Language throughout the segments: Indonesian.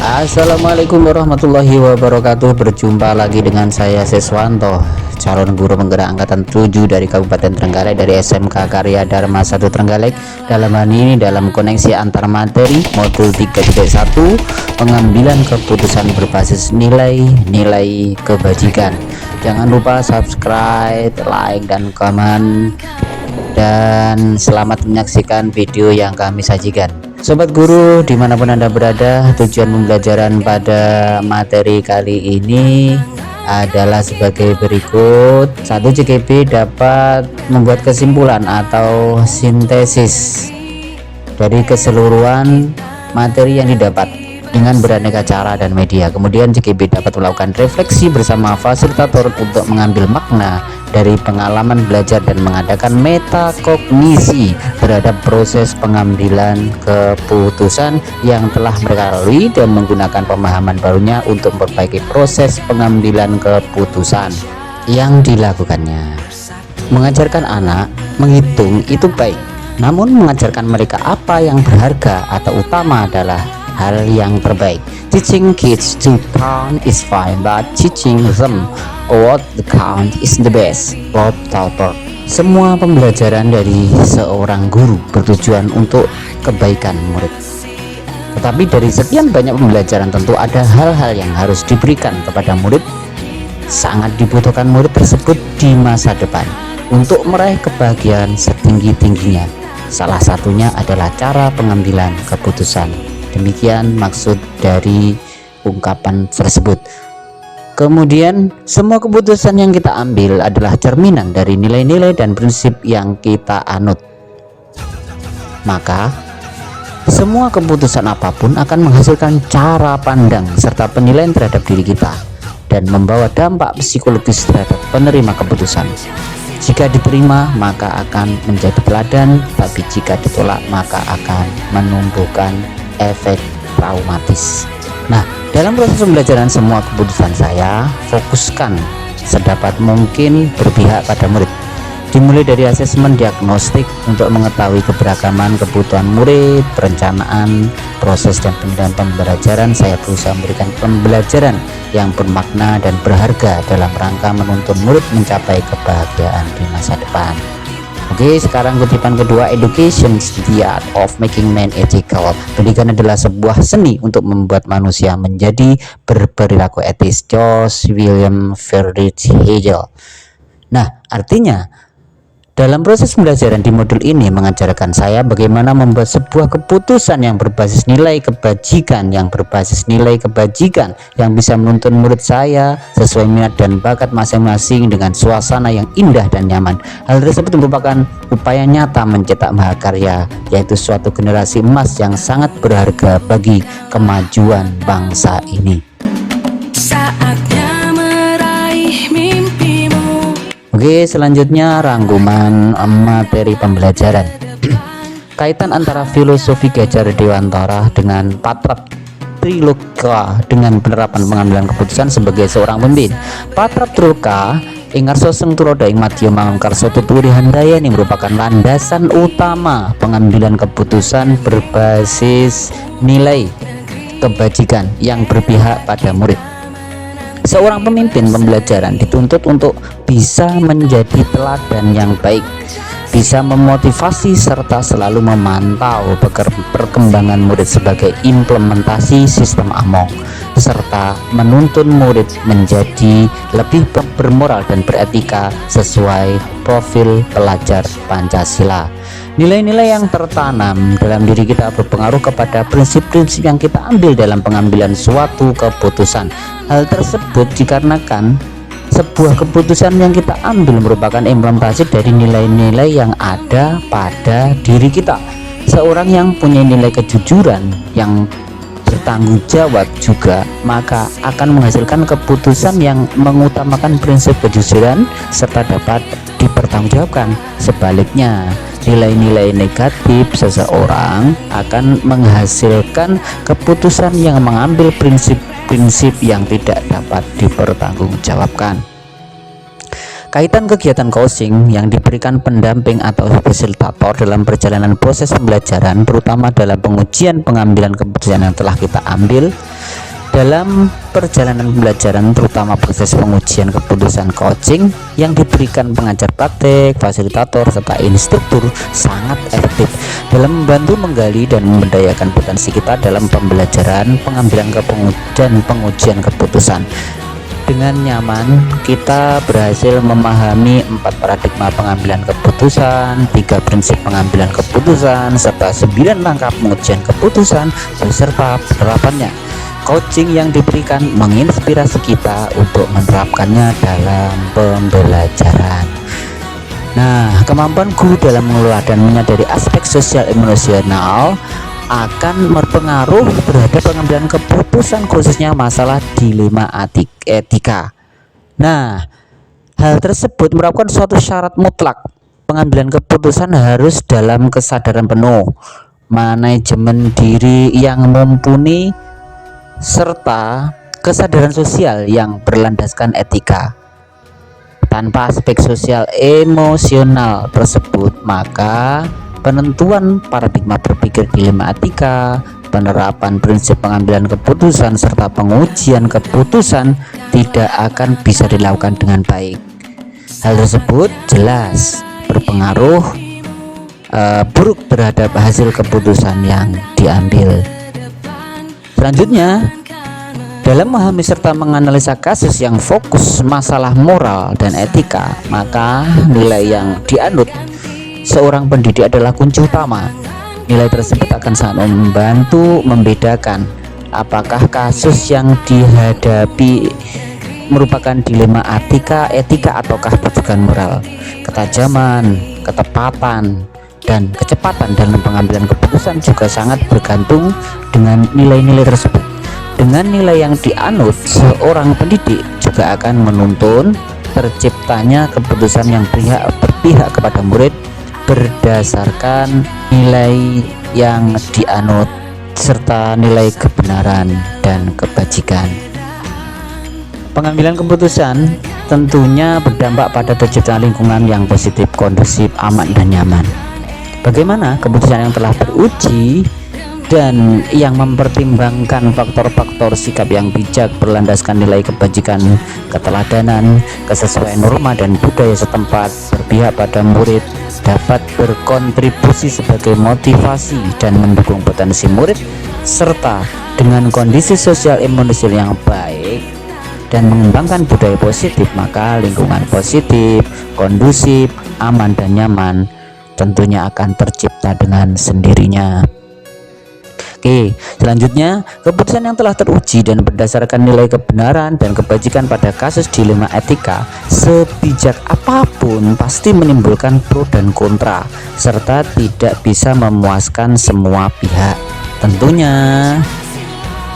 Assalamualaikum warahmatullahi wabarakatuh. Berjumpa lagi dengan saya Siswanto, calon guru penggerak angkatan 7 dari Kabupaten Trenggalek, dari SMK Karya Dharma 1 Trenggalek. Dalam hal ini dalam koneksi antar materi modul 3.1 pengambilan keputusan berbasis nilai kebajikan. Jangan lupa subscribe, like, dan komen, dan selamat menyaksikan video yang kami sajikan. Sobat guru dimanapun Anda berada, tujuan pembelajaran pada materi kali ini adalah sebagai berikut. 1. JKB dapat membuat kesimpulan atau sintesis dari keseluruhan materi yang didapat dengan beraneka cara dan media. Kemudian JKB dapat melakukan refleksi bersama fasilitator untuk mengambil makna dari pengalaman belajar dan mengadakan metakognisi terhadap proses pengambilan keputusan yang telah mereka lalui dan menggunakan pemahaman barunya untuk memperbaiki proses pengambilan keputusan yang dilakukannya. Mengajarkan anak menghitung itu baik, namun mengajarkan mereka apa yang berharga atau utama adalah hal yang terbaik. Teaching kids to count is fine, but teaching them what the count is the best. Bob Talbot. Semua pembelajaran dari seorang guru bertujuan untuk kebaikan murid. Tetapi dari sekian banyak pembelajaran tentu ada hal-hal yang harus diberikan kepada murid. Sangat dibutuhkan murid tersebut di masa depan untuk meraih kebahagiaan setinggi-tingginya. Salah satunya adalah cara pengambilan keputusan. Demikian maksud dari ungkapan tersebut. Kemudian semua keputusan yang kita ambil adalah cerminan dari nilai-nilai dan prinsip yang kita anut. Maka semua keputusan apapun akan menghasilkan cara pandang serta penilaian terhadap diri kita dan membawa dampak psikologis terhadap penerima keputusan. Jika diterima maka akan menjadi teladan, tapi jika ditolak maka akan menumbuhkan efek traumatis. Nah, dalam proses pembelajaran semua keputusan saya fokuskan sedapat mungkin berpihak pada murid. Dimulai dari asesmen diagnostik untuk mengetahui keberagaman kebutuhan murid, perencanaan, proses dan penilaian pembelajaran. Saya berusaha memberikan pembelajaran yang bermakna dan berharga dalam rangka menuntun murid mencapai kebahagiaan di masa depan. Oke, sekarang kutipan kedua, education is the art of making man ethical. Pendidikan adalah sebuah seni untuk membuat manusia menjadi berperilaku etis. George William Friedrich Hegel. Nah, artinya dalam proses pembelajaran di modul ini mengajarkan saya bagaimana membuat sebuah keputusan yang berbasis nilai kebajikan, yang bisa menuntun murid saya sesuai minat dan bakat masing-masing dengan suasana yang indah dan nyaman. Hal tersebut merupakan upaya nyata mencetak mahakarya, yaitu suatu generasi emas yang sangat berharga bagi kemajuan bangsa ini. Saatnya meraih mimpimu. Oke, selanjutnya rangkuman materi pembelajaran. Kaitan antara filosofi Gajar Dewantara dengan Patra Triloka dengan penerapan pengambilan keputusan sebagai seorang pemimpin. Patra Triloka ingarso seng tulodo ing madya mangkarso tuturi handayani merupakan landasan utama pengambilan keputusan berbasis nilai kebajikan yang berpihak pada murid. Seorang pemimpin pembelajaran dituntut untuk bisa menjadi teladan yang baik, bisa memotivasi serta selalu memantau perkembangan murid sebagai implementasi sistem Among, serta menuntun murid menjadi lebih bermoral dan beretika sesuai profil pelajar Pancasila. Nilai-nilai yang tertanam dalam diri kita berpengaruh kepada prinsip-prinsip yang kita ambil dalam pengambilan suatu keputusan. Hal tersebut dikarenakan sebuah keputusan yang kita ambil merupakan implementasi dari nilai-nilai yang ada pada diri kita. Seorang yang punya nilai kejujuran, yang bertanggung jawab juga, maka akan menghasilkan keputusan yang mengutamakan prinsip kejujuran serta dapat dipertanggungjawabkan. Sebaliknya, nilai-nilai negatif seseorang akan menghasilkan keputusan yang mengambil prinsip-prinsip yang tidak dapat dipertanggungjawabkan. Kaitan kegiatan coaching yang diberikan pendamping atau fasilitator dalam perjalanan proses pembelajaran, terutama dalam pengujian pengambilan keputusan yang telah kita ambil dalam perjalanan pembelajaran, terutama proses pengujian keputusan coaching yang diberikan pengajar praktek, fasilitator, serta instruktur sangat efektif dalam membantu menggali dan memberdayakan potensi kita dalam pembelajaran, pengambilan dan pengujian keputusan. Dengan nyaman, kita berhasil memahami 4 paradigma pengambilan keputusan, 3 prinsip pengambilan keputusan, serta 9 langkah pengujian keputusan beserta penerapannya. Coaching yang diberikan menginspirasi kita untuk menerapkannya dalam pembelajaran. Nah, kemampuan guru dalam mengelola dan menyadari aspek sosial emosional akan berpengaruh terhadap pengambilan keputusan, khususnya masalah dilema etika. Nah, hal tersebut merupakan suatu syarat mutlak. Pengambilan keputusan harus dalam kesadaran penuh, manajemen diri yang mumpuni, serta kesadaran sosial yang berlandaskan etika. Tanpa aspek sosial emosional tersebut, maka penentuan paradigma berpikir dilema etika, penerapan prinsip pengambilan keputusan, serta pengujian keputusan tidak akan bisa dilakukan dengan baik. Hal tersebut jelas berpengaruh buruk terhadap hasil keputusan yang diambil. Selanjutnya, dalam memahami serta menganalisa kasus yang fokus masalah moral dan etika, maka nilai yang dianut seorang pendidik adalah kunci utama. Nilai tersebut akan sangat membantu membedakan apakah kasus yang dihadapi merupakan dilema etika ataukah tujuan moral. Ketajaman, ketepatan, dan kecepatan dalam pengambilan keputusan juga sangat bergantung dengan nilai-nilai tersebut. Dengan nilai yang dianut, seorang pendidik juga akan menuntun terciptanya keputusan yang berpihak kepada murid berdasarkan nilai yang dianut serta nilai kebenaran dan kebajikan. Pengambilan keputusan tentunya berdampak pada tercipta lingkungan yang positif, kondusif, aman, dan nyaman. Bagaimana keputusan yang telah teruji dan yang mempertimbangkan faktor-faktor sikap yang bijak berlandaskan nilai kebajikan, keteladanan, kesesuaian norma dan budaya setempat, berpihak pada murid, dapat berkontribusi sebagai motivasi dan mendukung potensi murid, serta dengan kondisi sosial emosional yang baik dan mengembangkan budaya positif, maka lingkungan positif, kondusif, aman, dan nyaman tentunya akan tercipta dengan sendirinya. Oke, selanjutnya, keputusan yang telah teruji dan berdasarkan nilai kebenaran dan kebajikan pada kasus dilema etika, sebijak apapun pasti menimbulkan pro dan kontra, serta tidak bisa memuaskan semua pihak. Tentunya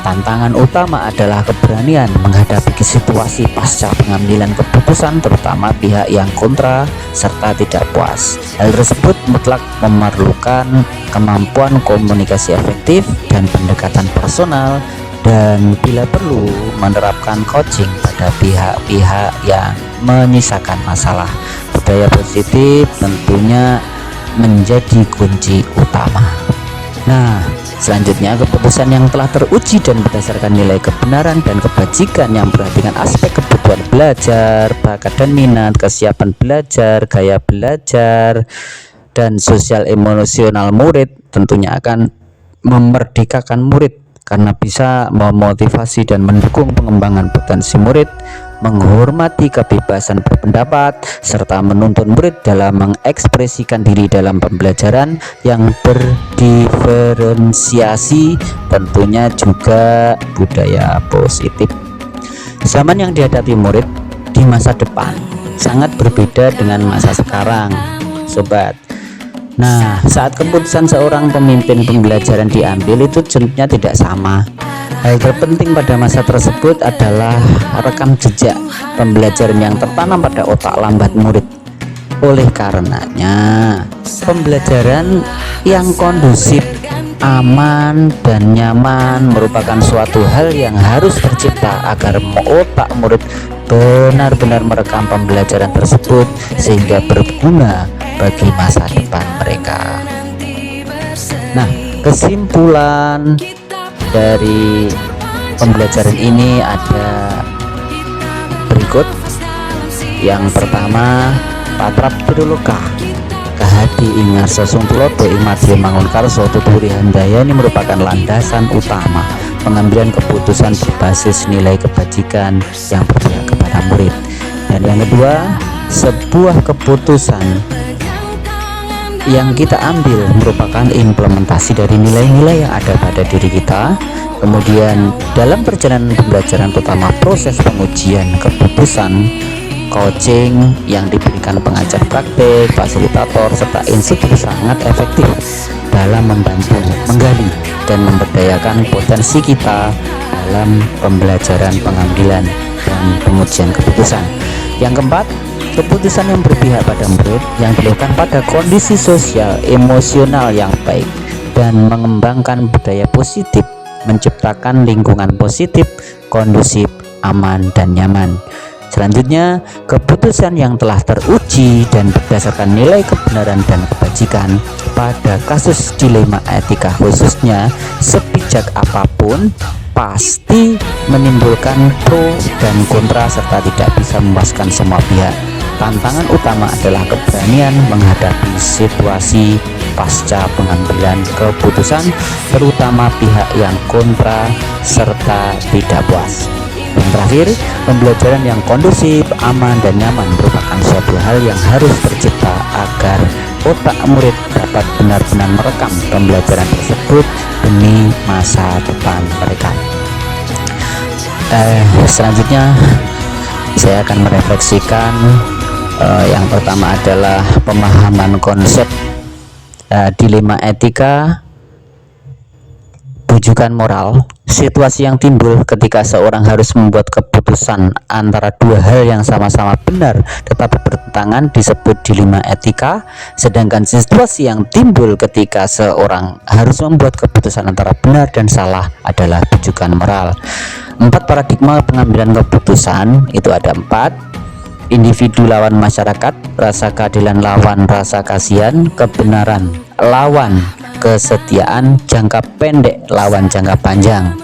tantangan utama adalah keberanian menghadapi situasi pasca pengambilan keputusan, terutama pihak yang kontra serta tidak puas. Hal tersebut mutlak memerlukan kemampuan komunikasi efektif dan pendekatan personal, dan bila perlu menerapkan coaching pada pihak-pihak yang menyisakan masalah. Budaya positif tentunya menjadi kunci utama. Nah, selanjutnya, keputusan yang telah teruji dan berdasarkan nilai kebenaran dan kebajikan yang memperhatikan aspek kebutuhan belajar, bakat dan minat, kesiapan belajar, gaya belajar, dan sosial emosional murid tentunya akan memerdekakan murid karena bisa memotivasi dan mendukung pengembangan potensi murid, menghormati kebebasan berpendapat, serta menuntun murid dalam mengekspresikan diri dalam pembelajaran yang berdiferensiasi, tentunya juga budaya positif. Zaman yang dihadapi murid di masa depan sangat berbeda dengan masa sekarang, sobat. Nah, saat keputusan seorang pemimpin pembelajaran diambil itu tentunya tidak sama. Hal terpenting pada masa tersebut adalah rekam jejak pembelajaran yang tertanam pada otak lambat murid. Oleh karenanya, pembelajaran yang kondusif, aman, dan nyaman merupakan suatu hal yang harus tercipta agar otak murid benar-benar merekam pembelajaran tersebut sehingga berguna bagi masa depan mereka. Nah, kesimpulan dari pembelajaran ini ada berikut. Yang pertama, patrap triloka Kahadi Ingarso Sungtulodo Imadyo Mangunkarso Tuturi Handayani merupakan landasan utama pengambilan keputusan berbasis nilai kebajikan yang berpihak kepada murid. Dan yang kedua, sebuah keputusan yang kita ambil merupakan implementasi dari nilai-nilai yang ada pada diri kita. Kemudian dalam perjalanan pembelajaran, terutama proses pengujian keputusan, coaching yang diberikan pengajar praktik, fasilitator, serta instruktur sangat efektif dalam membantu menggali dan memberdayakan potensi kita dalam pembelajaran, pengambilan, dan pengujian keputusan. Yang keempat, keputusan yang berpihak pada murid yang dilakukan pada kondisi sosial emosional yang baik dan mengembangkan budaya positif, menciptakan lingkungan positif, kondusif, aman, dan nyaman. Selanjutnya, keputusan yang telah teruji dan berdasarkan nilai kebenaran dan kebajikan pada kasus dilema etika khususnya sebijak apapun pasti menimbulkan pro dan kontra serta tidak bisa memuaskan semua pihak. Tantangan utama adalah keberanian menghadapi situasi pasca pengambilan keputusan, terutama pihak yang kontra serta tidak puas. Yang terakhir, pembelajaran yang kondusif, aman, dan nyaman merupakan suatu hal yang harus tercipta agar otak murid dapat benar-benar merekam pembelajaran tersebut demi masa depan mereka. Selanjutnya saya akan merefleksikan. Yang pertama adalah pemahaman konsep dilema etika, bujukan moral. Situasi yang timbul ketika seorang harus membuat keputusan antara dua hal yang sama-sama benar tetapi bertentangan disebut dilema etika, sedangkan situasi yang timbul ketika seorang harus membuat keputusan antara benar dan salah adalah bujukan moral. 4 paradigma pengambilan keputusan itu ada 4: individu lawan masyarakat, rasa keadilan lawan rasa kasihan, kebenaran lawan kesetiaan, jangka pendek lawan jangka panjang.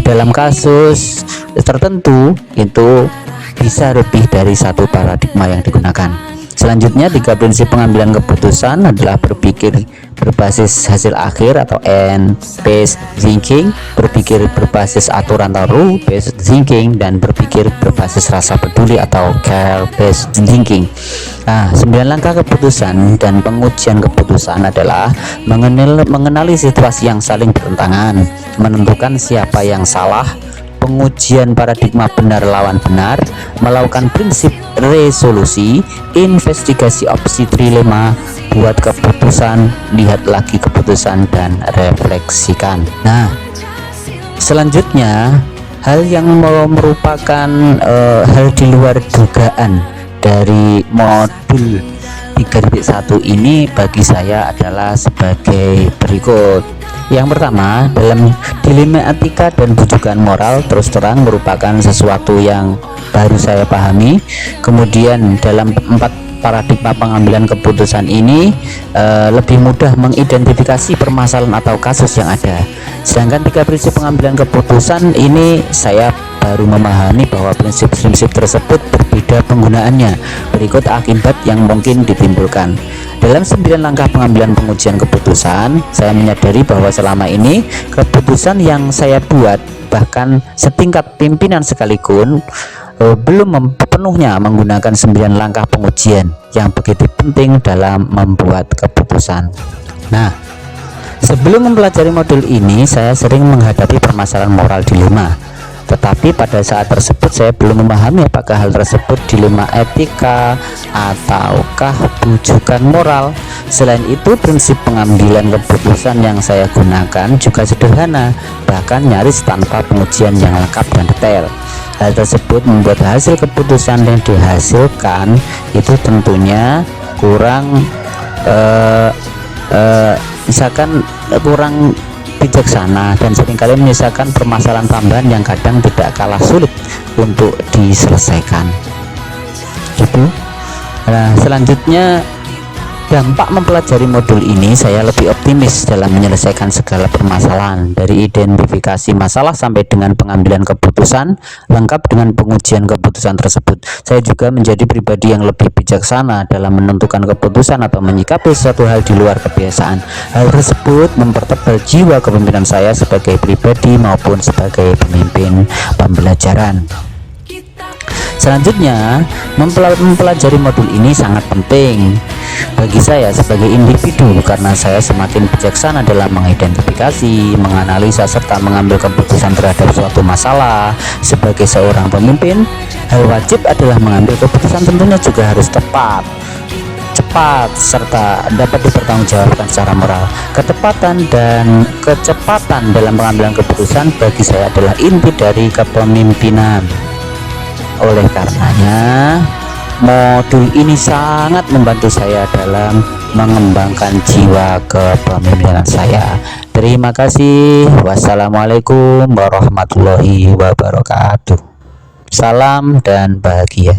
Dalam kasus tertentu itu bisa lebih dari satu paradigma yang digunakan. Selanjutnya, 3 prinsip pengambilan keputusan adalah berpikir berbasis hasil akhir atau end-based thinking, berpikir berbasis aturan atau rule-based thinking, dan berpikir berbasis rasa peduli atau care-based thinking. 9 langkah keputusan dan pengujian keputusan adalah mengenali situasi yang saling bertentangan, menentukan siapa yang salah, pengujian paradigma benar lawan benar, melakukan prinsip resolusi, investigasi opsi trilema, buat keputusan, lihat lagi keputusan, dan refleksikan. Selanjutnya, hal yang merupakan hal di luar dugaan dari modul 3.1 ini bagi saya adalah sebagai berikut. Yang pertama, dalam dilema etika dan bujukan moral terus terang merupakan sesuatu yang baru saya pahami. Kemudian dalam 4 paradigma pengambilan keputusan ini lebih mudah mengidentifikasi permasalahan atau kasus yang ada. Sedangkan 3 prinsip pengambilan keputusan ini saya baru memahami bahwa prinsip-prinsip tersebut berbeda penggunaannya. Berikut akibat yang mungkin ditimbulkan. Dalam 9 langkah pengambilan pengujian keputusan, saya menyadari bahwa selama ini keputusan yang saya buat, bahkan setingkat pimpinan sekalipun, belum sepenuhnya menggunakan 9 langkah pengujian yang begitu penting dalam membuat keputusan. Sebelum mempelajari modul ini, saya sering menghadapi permasalahan moral dilema. Tetapi pada saat tersebut saya belum memahami apakah hal tersebut dilema etika ataukah bujukan moral. Selain itu, prinsip pengambilan keputusan yang saya gunakan juga sederhana, bahkan nyaris tanpa pengujian yang lengkap dan detail. Hal tersebut membuat hasil keputusan yang dihasilkan itu tentunya kurang kurang bijaksana dan seringkali menyisakan permasalahan tambahan yang kadang tidak kalah sulit untuk diselesaikan gitu. Nah, selanjutnya dampak mempelajari modul ini, saya lebih optimis dalam menyelesaikan segala permasalahan dari identifikasi masalah sampai dengan pengambilan keputusan lengkap dengan pengujian keputusan tersebut. Saya juga menjadi pribadi yang lebih bijaksana dalam menentukan keputusan atau menyikapi sesuatu hal di luar kebiasaan. Hal tersebut mempertebal jiwa kepemimpinan saya sebagai pribadi maupun sebagai pemimpin pembelajaran. Selanjutnya, mempelajari modul ini sangat penting bagi saya sebagai individu karena saya semakin bijaksana dalam mengidentifikasi, menganalisa, serta mengambil keputusan terhadap suatu masalah. Sebagai seorang pemimpin, hal wajib adalah mengambil keputusan tentunya juga harus tepat, cepat, serta dapat dipertanggungjawabkan secara moral. Ketepatan dan kecepatan dalam pengambilan keputusan bagi saya adalah inti dari kepemimpinan. Oleh karenanya, modul ini sangat membantu saya dalam mengembangkan jiwa kepemimpinan saya. Terima kasih. Wassalamualaikum warahmatullahi wabarakatuh. Salam dan bahagia.